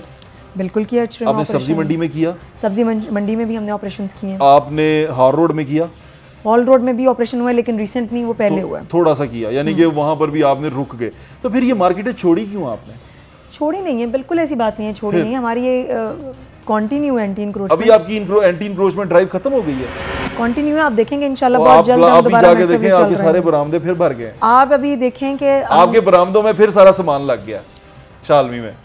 बिल्कुल किया। आपने सब्जी मंडी में किया? सब्जी मंडी में भी हमने ऑपरेशन किए हैं। आपने हार रोड में किया? हॉल रोड में भी ऑपरेशन हुआ है लेकिन रिसेंट नहीं, वो पहले हुआ है। थोड़ा सा किया, यानी कि वहां पर भी आपने रुक गए। तो फिर ये मार्केटें छोड़ी क्यों आपने? छोड़ी नहीं है, बिल्कुल ऐसी बात नहीं है, छोड़ी नहीं है। हमारी ये कंटिन्यू है एंटी इंक्रोचमेंट। अभी आपकी एंटी इंक्रोचमेंट ड्राइव खत्म हो गई है? कंटिन्यू है, आप देखेंगे इंशाल्लाह बहुत जल्द हम दोबारा जाके देखें आपके सारे बरामदे फिर भर गए। आप अभी देखें कि आपके बरामदों में फिर सारा सामान लग गया शालवी में।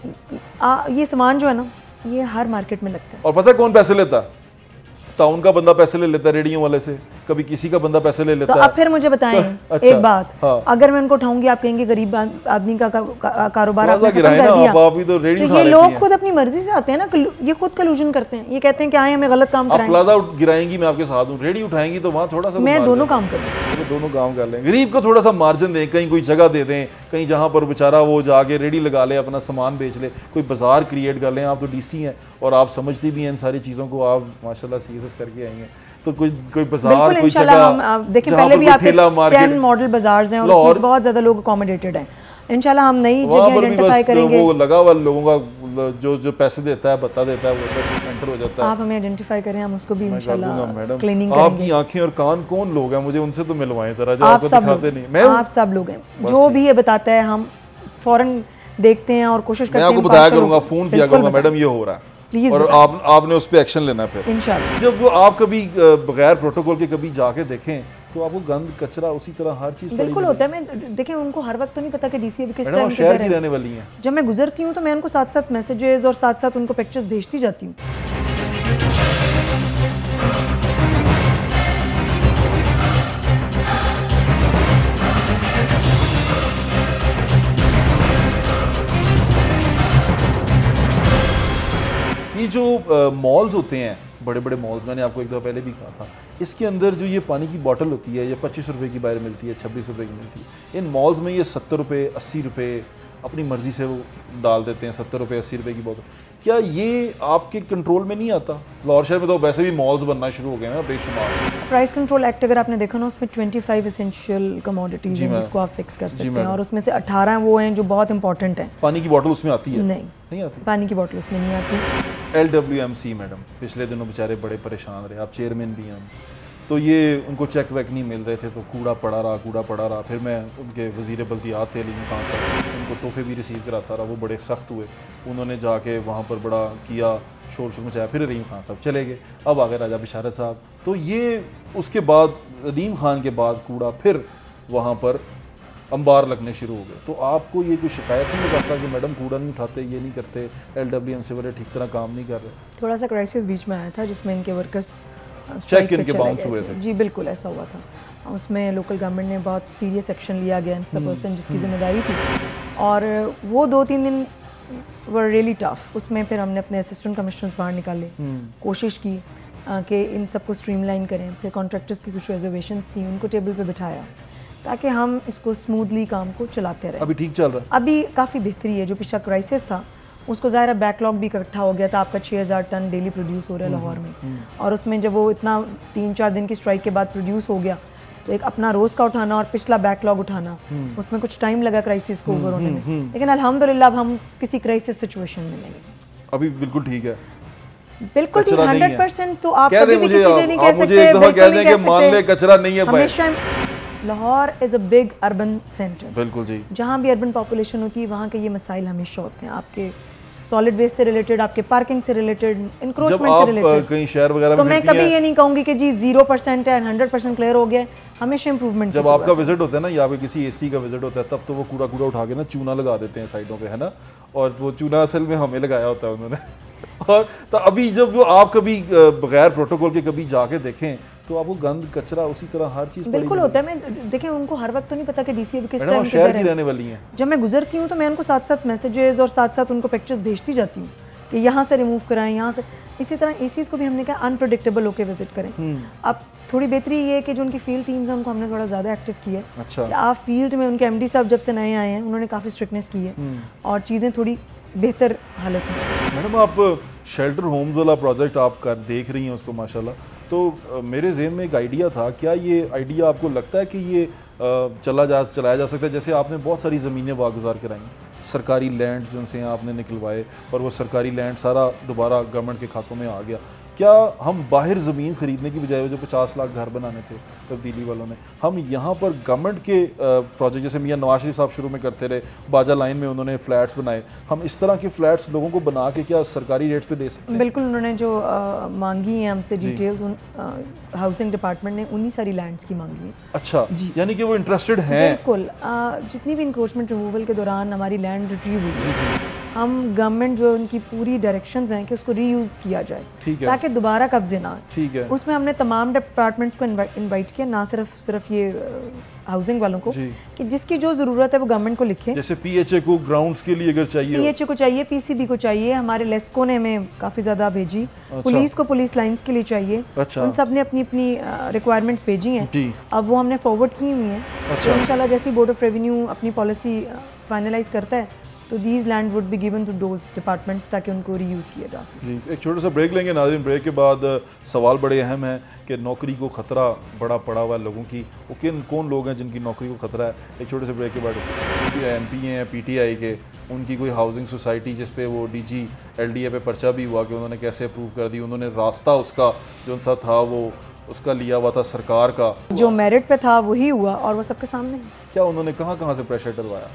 ये सामान जो है ना ये हर मार्केट में लगता है। और पता है कौन पैसे लेता है? टाउन का बंदा पैसे ले लेता है रेडियो वाले से, कभी किसी का बंदा पैसे ले लेता तो है। अब फिर मुझे बताएं अच्छा, एक बात, हाँ। अगर मैं उनको उठाऊंगी आप कहेंगे गरीब आदमी का कारोबार आपने खत्म गिराए कर ना, दिया। आप भी तो रेडी तो ये लोग खुद अपनी मर्जी से आते हैं ना, ये खुद कलूजन करते हैं, ये कहते हैं कि आए हमें गलत काम आप कराएं। प्लाजा गिराएंगी, मैं आपके साथ हूँ, रेडी उठाएंगी तो वहाँ थोड़ा सा मैं दोनों काम करूँ, तो दोनों काम कर लें। गरीब को थोड़ा सा मार्जिन दें, कहीं कोई जगह दे दें, कहीं जहाँ पर बेचारा वो जाके रेडी लगा ले, अपना सामान बेच ले, कोई बाजार क्रिएट कर लें। आप तो डीसी हैं और आप समझती भी हैं इन सारी चीज़ों को, आप माशाल्लाह सीएसएस करके आई हैं, तो कोई बाजार, कोई जगह, देखिए पहले भी आपके 10 मॉडल बाजार्स हैं और उसमें बहुत ज़्यादा लोग अकोमोडेटेड हैं। इंशाल्लाह हम नई जगह आइडेंटिफाई करेंगे। वो लगा हुआ लोगों का जो पैसे देता है, बता देता है, वो एंटर हो जाता है। आप हमें आइडेंटिफाई करें, हम उसको भी इंशाल्लाह मैडम क्लीनिंग करेंगे। आपकी आंखें और कान कौन लोग हैं, मुझे उनसे तो मिलवाएं जरा, जो आपको दिखाते नहीं। मैं आप सब लोग हैं, जो भी ये बताता है हम फौरन देखते हैं और कोशिश करते हैं। मैं आपको बताया करूंगा, फोन किया करूंगा, मैडम ये हो रहा है, और आपने उस पर एक्शन लेना। फिर इंशाल्लाह जब वो आप कभी बगैर प्रोटोकॉल के कभी जाके देखें तो आपको गंद कचरा उसी तरह हर चीज बिल्कुल होता है। मैं देखें उनको हर वक्त तो नहीं पता कि डीसी किस टाइम शहर की रहने वाली हैं। जब मैं गुजरती हूँ तो मैं उनको साथ साथ मैसेजेस और साथ साथ उनको पिक्चर्स भेजती जाती हूँ। ये जो मॉल्स होते हैं, बड़े बड़े मॉल्स, मैंने आपको एक दफ़ा पहले भी कहा था, इसके अंदर जो ये पानी की बोतल होती है, ये 25 रुपए की बाहर मिलती है, 26 रुपए की मिलती है। इन मॉल्स में ये 70 रुपये 80 रुपये अपनी मर्जी से वो डाल देते हैं, 70 रुपये 80 रुपये की बोतल। क्या ये आपके कंट्रोल में नहीं आता? लाहौर शहर में तो वैसे भी मॉल्स बनना शुरू हो गए हैं बेशुमार। प्राइस कंट्रोल एक्ट अगर आपने देखा ना, उसमें 25 एसेंशियल कमोडिटीज हैं जिसको आप फिक्स कर सकते हैं, और उसमें से 18 वो हैं जो बहुत इंपॉर्टेंट हैं। पानी की बोतल उसमें आती है? नहीं आती, पानी की बोतल उसमें नहीं आती। LWMC मैडम पिछले दिनों बेचारे बड़े परेशान रहे, आप चेयरमैन भी हैं, तो ये उनको चेक वेक नहीं मिल रहे थे, तो कूड़ा पड़ा रहा। फिर मैं उनके वज़ीर बल्दियात थे अलीम खान साहब, उनको तोहफे भी रिसीव कराता रहा, वो बड़े सख्त हुए, उन्होंने जाके वहाँ पर बड़ा किया, शोर मचाया। फिर अलीम खान साहब चले गए, अब आ गए राजा बिशारत साहब। तो ये उसके बाद अलीम खान के बाद कूड़ा फिर वहाँ पर अंबार लगने शुरू हो गए। तो आपको ये कोई शिकायत नहीं लगाता कि मैडम कूड़ा नहीं उठाते, ये नहीं करते, LWMC वाले ठीक तरह काम नहीं कर रहे? थोड़ा सा क्राइसिस बीच में आया था जिसमें इनके वर्कर्स चेक इनके बाउंस हुए थे। जी बिल्कुल ऐसा हुआ था। उसमें लोकल गवर्नमेंट ने बहुत सीरियस एक्शन लिया अगेंस्ट द पर्सन जिसकी जिम्मेदारी थी, और वो 2-3 दिन वर रियली टफ। उसमें फिर हमने अपने असिस्टेंट कमिश्नर्स बाहर निकाले, कोशिश की कि इन सबको स्ट्रीमलाइन करें। फिर कॉन्ट्रैक्टर्स की कुछ रिजर्वेशंस थी, उनको टेबल पे बिठाया ताकि हम इसको स्मूथली काम को चलाते रहें। अभी ठीक चल रहा है? अभी काफ़ी बेहतरी है। जो पिछला क्राइसिस था उसको ज़ाहिर है बैकलॉग भी इकट्ठा हो गया था। आपका 6000 टन डेली प्रोड्यूस हो रहा है लाहौर में, और उसमें जब वो इतना 3-4 दिन की स्ट्राइक के बाद प्रोड्यूस हो गया तो एक अपना रोज़ का उठाना और पिछला बैकलॉग उठाना, उसमें कुछ टाइम लगा क्राइसिस को ओवर होने में। लेकिन अल्हम्दुलिल्लाह अब हम किसी क्राइसिस सिचुएशन में नहीं, अभी बिल्कुल ठीक है, बिल्कुल 100%। तो आप कभी भी किसी से नहीं कह सकते मान ले कचरा नहीं है। हमेशा Lahore is a big urban centre, बिल्कुल जी, जहाँ भी अर्बन पॉपुलेशन होती है वहाँ के ये मसाइल हमेशा होते हैं, आपके सॉलिड वेस्ट से रिलेटेड, आपके पार्किंग से रिलेटेड, इंक्रोचमेंट से रिलेटेड। कहीं शहर वगैरह तो मैं कभी ये नहीं कहूँगी कि जी 0% है 100% क्लियर हो गया, हमेशा इंप्रूवमेंट। जब आपका विजिट होता है ना, या किसी AC का विजिट होता है, तब तो वो कूड़ा उठा के ना चूना लगा देते हैं साइडों पे, है ना, और वो चूना असल में हमें लगाया होता है उन्होंने। और तो अभी जब वो आप कभी बगैर प्रोटोकॉल के कभी जाके देखें तो आपको गंद कचरा उसी तरह हर चीज़ बिल्कुल होता है। मैं देखें उनको हर वक्त तो नहीं पता कि डीसी किस टाइम शहर की रहने वाली हैं। जब मैं गुजरती हूँ तो मैं उनको साथ साथ मैसेजेस और साथ साथ उनको पिक्चर्स भेजती जाती हूँ कि यहाँ से रिमूव कराएं, यहाँ से। इसी तरह एसीज को भी हमने कहा अनप्रेडिक्टेबल होकर विजिट करें। अब थोड़ी बेहतरी ये है कि जो उनकी फील्ड टीम्स हैं उनको हमने थोड़ा ज़्यादा एक्टिव किया है। अच्छा। आप फील्ड में उनके एमडी साहब जब से नए आए हैं उन्होंने काफ़ी स्ट्रिक्टनेस की है और चीज़ें थोड़ी बेहतर हालत में। मैडम आप शेल्टर होम्स वाला प्रोजेक्ट आप कर देख रही हैं उसको माशाल्लाह, तो मेरे जहन में एक आइडिया था, क्या ये आइडिया आपको लगता है कि ये चलाया जा सकता है? जैसे आपने बहुत सारी ज़मीनें वागुजार कराई, सरकारी लैंड जिनसे आपने निकलवाए और वो सरकारी लैंड सारा दोबारा गवर्नमेंट के खातों में आ गया, क्या हम बाहर ज़मीन ख़रीदने की बजाय जो 50 लाख घर बनाने थे तब्दीली वालों ने, हम यहाँ पर गवर्नमेंट के प्रोजेक्ट जैसे मियां नवाज शरीफ साहब शुरू में करते रहे, बाजा लाइन में उन्होंने फ्लैट्स बनाए, हम इस तरह के फ्लैट्स लोगों को बना के क्या सरकारी रेट्स पे दे सकते हैं? बिल्कुल, उन्होंने जो मांगी है हमसे डिटेल्स, हाउसिंग डिपार्टमेंट ने उन्हीं सारी लैंड्स की मांगी है। अच्छा जी, यानी कि वो इंटरेस्टेड हैं? बिल्कुल, जितनी भी इंक्रोचमेंट रिमूवल के दौरान हमारी लैंड रिट्रीव हुई, हम गवर्नमेंट जो उनकी पूरी डायरेक्शंस हैं कि उसको रीयूज़ किया जाए ताकि दोबारा कब्जे ना। ठीक है। उसमें हमने तमाम डिपार्टमेंट्स को इनवाइट किया, ना सिर्फ ये हाउसिंग वालों को, कि जिसकी जो ज़रूरत है वो गवर्नमेंट को लिखे। जैसे पीएचए को ग्राउंड्स के लिए अगर चाहिए, पीएचए को चाहिए, पीसीबी को चाहिए, हमारे लेस्को ने हमें काफ़ी ज़्यादा भेजी, पुलिस को पुलिस लाइंस के लिए चाहिए। उन सब ने अपनी अपनी रिक्वायरमेंट्स भेजी हैं, अब वो हमने फॉरवर्ड की हुई हैं। तो इंशाल्लाह जैसे बोर्ड ऑफ रेवेन्यू अपनी पॉलिसी फाइनलाइज करता है तो these land would be given to those departments ताकि उनको रीयूज़ किया जा सके। जी, एक छोटा सा ब्रेक लेंगे नाज़रीन। ब्रेक के बाद सवाल बड़े अहम है कि नौकरी को ख़तरा बड़ा पड़ा हुआ है लोगों की, वो कौन लोग हैं जिनकी नौकरी को ख़तरा है। एक छोटे से ब्रेक के बाद MP हैं PTI के, उनकी कोई हाउसिंग सोसाइटी जिस पे वो DG LDA पे पर्चा भी हुआ कि उन्होंने कैसे अप्रूव कर दी, उन्होंने रास्ता उसका जो सा था वो उसका लिया हुआ था सरकार का, जो मेरिट पे था वही हुआ और वो सबके सामने। क्या उन्होंने कहाँ से प्रेशर डलवाया?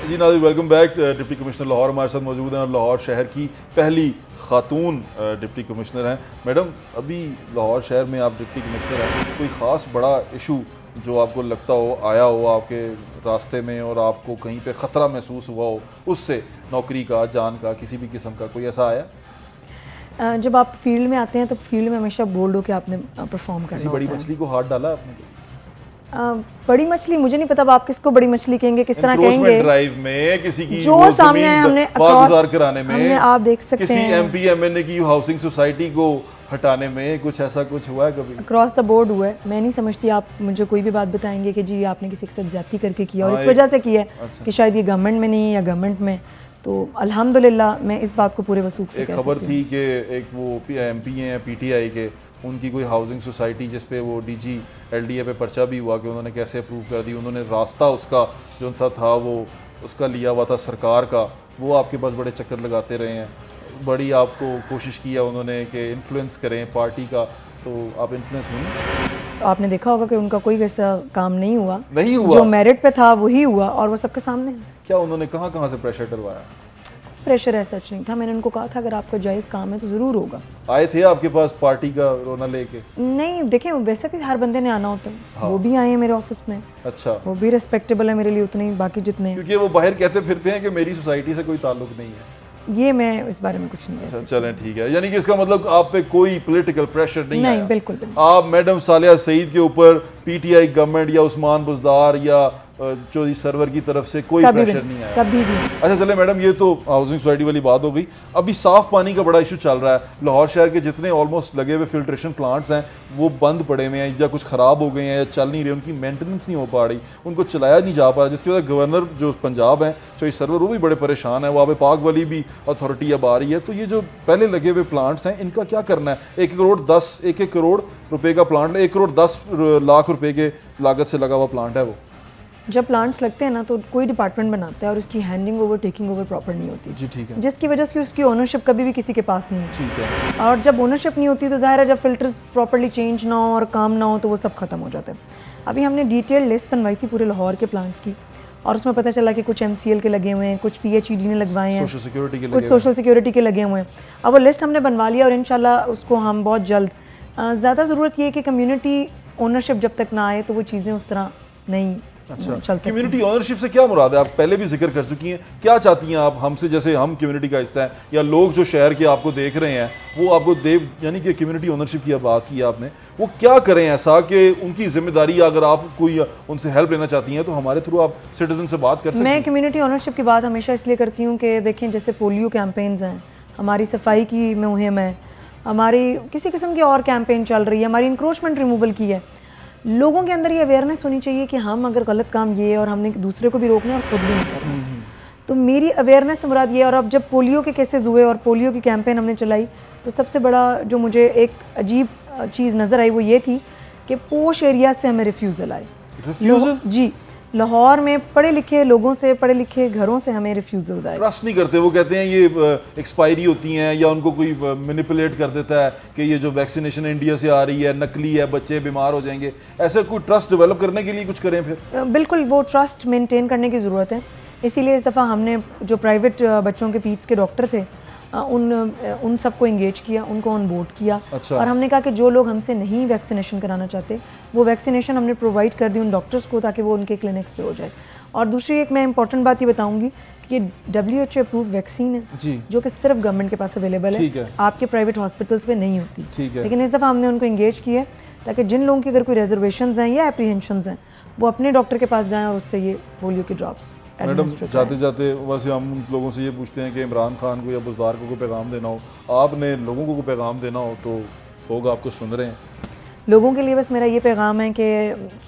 जी नाज़रीन, welcome back. Deputy commissioner Lahore हमारे साथ मौजूद हैं और लाहौर शहर की पहली खातून डिप्टी कमिश्नर हैं। मैडम, अभी लाहौर शहर में आप डिप्टी कमिश्नर हैं, कोई ख़ास बड़ा इशू जो आपको लगता हो आया हो आपके रास्ते में और आपको कहीं पे ख़तरा महसूस हुआ हो उससे, नौकरी का, जान का, किसी भी किस्म का, कोई ऐसा आया? जब आप फील्ड में आते हैं तो फील्ड में हमेशा बोल्ड होकर आपने परफॉर्म करना होता है। बड़ी मछली को हाथ डाला आपने? बड़ी मछली मुझे नहीं पता, आप किसको बड़ी मछली कहेंगे, किस तरह कहेंगे? ड्राइव में किसी की जो सामने है, हमने वागुजार कराने में, हमने आप देख सकते किसी हैं MP MNA की हाउसिंग सोसाइटी को हटाने में, कुछ ऐसा कुछ हुआ है कभी? अक्रॉस द बोर्ड हुआ है। मैं नहीं समझती आप मुझे कोई भी बात बताएंगे कि जी आपने किसी के साथ ज्यादती करके किया और इस वजह से किया है कि शायद ये गवर्नमेंट में नहीं है या गवर्नमेंट में। तो अल्हम्दुलिल्लाह मैं इस बात को पूरे वसूख से एक खबर थी कि एक वो MP हैं PTI के, उनकी कोई हाउसिंग सोसाइटी जिस पे वो DG LDA पे पर्चा भी हुआ कि उन्होंने कैसे अप्रूव कर दी, उन्होंने रास्ता उसका जो सा था वो उसका लिया हुआ था सरकार का, वो आपके पास बड़े चक्कर लगाते रहे हैं, बड़ी आपको कोशिश किया उन्होंने कि इन्फ्लुएंस करें पार्टी का, तो आप इन्फ्लुएंस हुई? आपने देखा होगा कि उनका कोई वैसा काम नहीं हुआ, जो मेरिट पे था वही हुआ और वो सबके सामने। क्या उन्होंने कहाँ से प्रेशर डलवाया? प्रेशर ऐसा सच नहीं था, मैंने उनको कहा था अगर आपका जायज़ काम है तो ज़रूर होगा। आए थे आपके पास पार्टी का रोना लेके? नहीं, देखें वैसे भी हर बंदे ने आना होता है। हाँ। वो भी आए हैं मेरे ऑफिस में। अच्छा। वो भी रिस्पेक्टेबल है मेरे लिए उतने ही बाकी जितने, क्योंकि वो बाहर कहते फिरते हैं कि मेरी सोसाइटी से कोई ताल्लुक नहीं है। ये मैं इस बारे में कुछ नहीं अच्छा, चलें ठीक है, यानी कि इसका मतलब आप पे कोई पॉलिटिकल प्रेशर नहीं आया? बिल्कुल। आप मैडम सालिया सईद के ऊपर PTI गवर्नमेंट या उस्मान बुज़दार या चौधरी सरवर की तरफ से कोई प्रेशर नहीं आया? कभी भी। अच्छा चले मैडम, ये तो हाउसिंग सोसाइटी वाली बात हो गई। अभी साफ पानी का बड़ा इशू चल रहा है। लाहौर शहर के जितने ऑलमोस्ट लगे हुए फिल्ट्रेशन प्लांट्स हैं वो बंद पड़े हुए हैं या कुछ ख़राब हो गए हैं या चल नहीं रहे, उनकी मेंटेनेंस नहीं हो पा रही, उनको चलाया नहीं जा पा रहा, जिसकी वजह गवर्नर जो पंजाब हैं चौधरी सरवर वो भी बड़े परेशान है। वहाँ पे पाक वाली भी अथॉरिटी अब आ रही है। तो ये जो पहले लगे हुए प्लांट्स हैं इनका क्या करना है? 1 करोड़ रुपए का प्लांट, 1 करोड़ 10 लाख रुपए के लागत से लगा हुआ प्लांट है वो। जब प्लांट्स लगते हैं ना तो कोई डिपार्टमेंट बनाता है और उसकी handing over taking over proper नहीं होती। जी ठीक है। जिसकी वजह से उसकी ओनरशिप कभी भी किसी के पास नहीं है। ठीक है। और जब ओनरशिप नहीं होती तो जाहिर है जब फिल्टर्स प्रॉपर्ली चेंज ना हो और काम ना हो तो वो सब खत्म हो जाता है। अभी हमने डिटेल लिस्ट बनवाई थी पूरे लाहौर के प्लांट्स की और उसमें पता चला कि कुछ MCL के लगे हुए हैं, कुछ PHED ने लगवाए हैं, कुछ सोशल सिक्योरिटी के लगे हुए हैं। अब वो लिस्ट हमने बनवा लिया और इंशाल्लाह उसको हम बहुत जल्द, ज़्यादा ज़रूरत ये है कि कम्युनिटी ओनरशिप जब तक ना आए तो वो चीज़ें उस तरह नहीं अच्छा, चल सकते हैं। कम्युनिटी ओनरशिप से क्या मुराद है? आप पहले भी जिक्र कर चुकी हैं, क्या चाहती हैं आप हमसे? जैसे हम कम्युनिटी का हिस्सा है या लोग जो शहर के आपको देख रहे हैं वो आपको यानी कि कम्युनिटी ओनरशिप की बात की आपने, वो क्या करें ऐसा कि उनकी जिम्मेदारी, अगर आप कोई उनसे हेल्प लेना चाहती हैं तो हमारे थ्रू आप सिटीजन से बात कर सकते हैं। मैं कम्युनिटी ओनरशिप की बात हमेशा इसलिए करती हूँ कि देखें, जैसे पोलियो कैंपेन्स हैं, हमारी सफाई की मुहिम है, हमारी किसी किस्म की और कैंपेन चल रही है, हमारी इंक्रोचमेंट रिमूवल की है। लोगों के अंदर ये अवेयरनेस होनी चाहिए कि हम अगर गलत काम ये और हमने दूसरे को भी रोकना है और खुद भी नहीं करना। तो मेरी अवेयरनेस से मुराद ये, और अब जब पोलियो के केसेस हुए और पोलियो की कैंपेन हमने चलाई तो सबसे बड़ा जो मुझे एक अजीब चीज़ नज़र आई वो ये थी कि पोश एरिया से हमें रिफ्यूज़ल आए। जी, लाहौर में पढ़े लिखे लोगों से, पढ़े लिखे घरों से हमें रिफ्यूजल्स आए। ट्रस्ट नहीं करते, वो कहते हैं ये एक्सपायरी होती हैं या उनको कोई मैनिपुलेट कर देता है कि ये जो वैक्सीनेशन इंडिया से आ रही है नकली है, बच्चे बीमार हो जाएंगे। ऐसे कोई ट्रस्ट डेवलप करने के लिए कुछ करें फिर? बिल्कुल, वो ट्रस्ट मेंटेन करने की ज़रूरत है। इसीलिए इस दफ़ा हमने जो प्राइवेट बच्चों के पीड्स के डॉक्टर थे उन सबको इंगेज किया, उनको ऑन बोर्ड किया। अच्छा। और हमने कहा कि जो लोग हमसे नहीं वैक्सीनेशन कराना चाहते वो वैक्सीनेशन हमने प्रोवाइड कर दी उन डॉक्टर्स को, ताकि वो उनके क्लिनिक्स पे हो जाए। और दूसरी एक मैं इंपॉर्टेंट बात ये बताऊंगी कि ये WHO अप्रूव्ड वैक्सीन है जो कि सिर्फ गवर्नमेंट के पास अवेलेबल है, आपके प्राइवेट हॉस्पिटल्स पे नहीं होती। लेकिन इस दफ़ा हमने उनको इंगेज किया ताकि जिन लोगों की अगर कोई रिजर्वेशंस हैं या एप्रीहेंशंस हैं वो अपने डॉक्टर के पास जाएँ और उससे ये पोलियो की ड्रॉप्स। मैडम, जाते जाते वैसे हम लोगों से ये पूछते हैं कि इमरान खान को या बुज़दार को कोई पैगाम देना हो, आपने लोगों को कोई पैगाम देना हो तो लोग आपको सुन रहे हैं। लोगों के लिए बस मेरा ये पैगाम है कि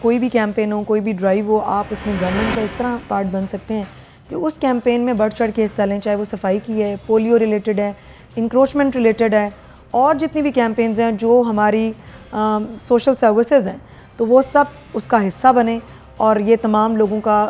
कोई भी कैंपेन हो, कोई भी ड्राइव हो, आप उसमें गवर्नमेंट का इस तरह पार्ट बन सकते हैं कि उस कैंपेन में बढ़ चढ़ के हिस्सा लें, चाहे वो सफाई की है, पोलियो रिलेटेड है, इंक्रोचमेंट रिलेटेड है, और जितनी भी कैंपेन्स हैं जो हमारी सोशल सर्विसेज हैं, तो वो सब उसका हिस्सा बने। और ये तमाम लोगों का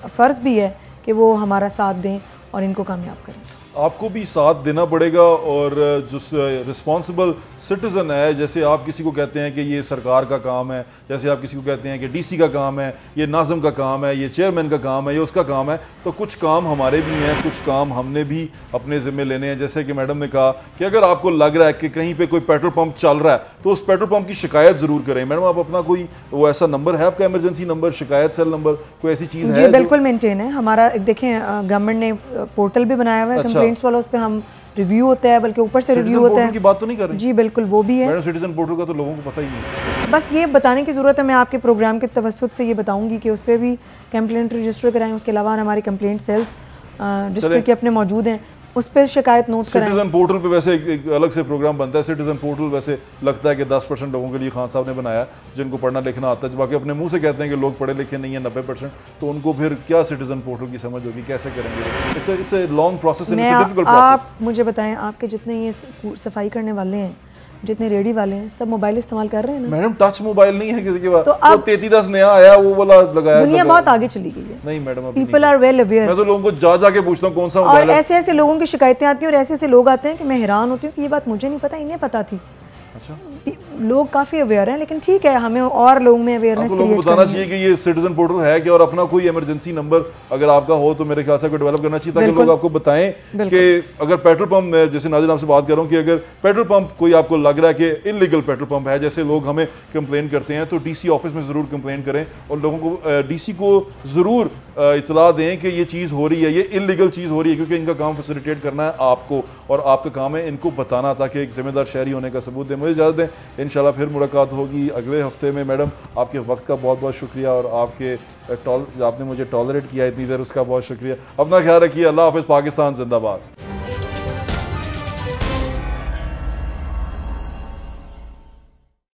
फ़र्ज़ भी है कि वो हमारा साथ दें और इनको कामयाब करें। आपको भी साथ देना पड़ेगा, और जो रिस्पॉन्सिबल सिटीज़न है, जैसे आप किसी को कहते हैं कि ये सरकार का काम है, जैसे आप किसी को कहते हैं कि DC का काम है, ये नाज़िम का काम है, ये चेयरमैन का काम है, ये उसका काम है, तो कुछ काम हमारे भी हैं, कुछ काम हमने भी अपने ज़िम्मे लेने हैं। जैसे कि मैडम ने कहा कि अगर आपको लग रहा है कि कहीं पर कोई पेट्रोल पम्प चल रहा है तो उस पेट्रोल पम्प की शिकायत ज़रूर करें। मैडम, आप अपना कोई वो ऐसा नंबर है आपका, इमरजेंसी नंबर, शिकायत सेल नंबर, कोई ऐसी चीज़ है? जी बिल्कुल मेंटेन है हमारा। देखें, गवर्नमेंट ने पोर्टल भी बनाया हुआ है कंप्लेंट्स वाला, उस पर हम रिव्यू होता है, बल्कि ऊपर से रिव्यू होता है। की बात तो नहीं कर रही? जी बिल्कुल, वो भी है। मैडम, सिटीजन पोर्टल का तो लोगों को पता ही नहीं। बस ये बताने की ज़रूरत है, मैं आपके प्रोग्राम के तवस्सुत से ये बताऊंगी कि उस पर भी कंप्लेंट रजिस्टर कराएं। उसके अलावा हमारी कंप्लेंट सेल्स डिस्ट्रिक्ट के अपने मौजूद हैं, उस पर शिकायत नोट कराएं। सिटीजन पोर्टल पे वैसे एक अलग से प्रोग्राम बनता है। सिटीजन पोर्टल वैसे लगता है कि 10% लोगों के लिए खान साहब ने बनाया जिनको पढ़ना लिखना आता है, बाकी अपने मुंह से कहते हैं कि लोग पढ़े लिखे नहीं है 90%, तो उनको फिर क्या सिटीजन पोर्टल की समझ होगी, कैसे करेंगे? It's a long process and it's a difficult process. आप मुझे बताएं, आपके जितने ये सफाई करने वाले हैं, जितने रेडी वाले हैं, सब मोबाइल इस्तेमाल कर रहे हैं ना? मैडम, टच मोबाइल नहीं है किसी के पास। तो अब 3310 नया आया, वो वाला लगाया। दुनिया बहुत आगे चली गई है। नहीं madam, people are well aware. मैं तो लोगों को जा जाके पूछता हूँ कौन सा मोबाइल है। और ऐसे ऐसे लोगों की शिकायतें आती हैं और ऐसे ऐसे लोग आते हैं कि मैं हैरान होती हूँ कि ये बात मुझे नहीं पता, इन्हें पता थी। अच्छा, लोग काफ़ी अवेयर हैं, लेकिन ठीक है, हमें और लोगों में अवेयरनेस लोगों को बताना चाहिए कि ये सिटीजन पोर्टल है क्या, और अपना कोई इमरजेंसी नंबर अगर आपका हो तो मेरे ख्याल से डेवलप करना चाहिए, ताकि लोग आपको बताएं कि अगर पेट्रोल पंप, जैसे नाज़िर आपसे बात कर रहा हूँ कि अगर पेट्रोल पंप कोई आपको लग रहा है कि इलीगल पेट्रोल पंप है, जैसे लोग हमें कंप्लेन करते हैं, तो DC ऑफिस में ज़रूर कंप्लेन करें और लोगों को DC को ज़रूर इतला दें कि ये चीज़ हो रही है, ये इलीगल चीज़ हो रही है, क्योंकि इनका काम फैसिलिटेट करना है आपको, और आपका काम है इनको बताना, ताकि एक जिम्मेदार शहरी होने का सबूत दें। मुझे इजाज़त दें, इंशाल्लाह फिर मुलाकात होगी अगले हफ्ते में। मैडम, आपके वक्त का बहुत बहुत शुक्रिया, और आपने मुझे टॉलरेट किया इतनी देर, उसका बहुत शुक्रिया। अपना ख्याल रखिए। अल्लाह हाफ़िज़। पाकिस्तान जिंदाबाद।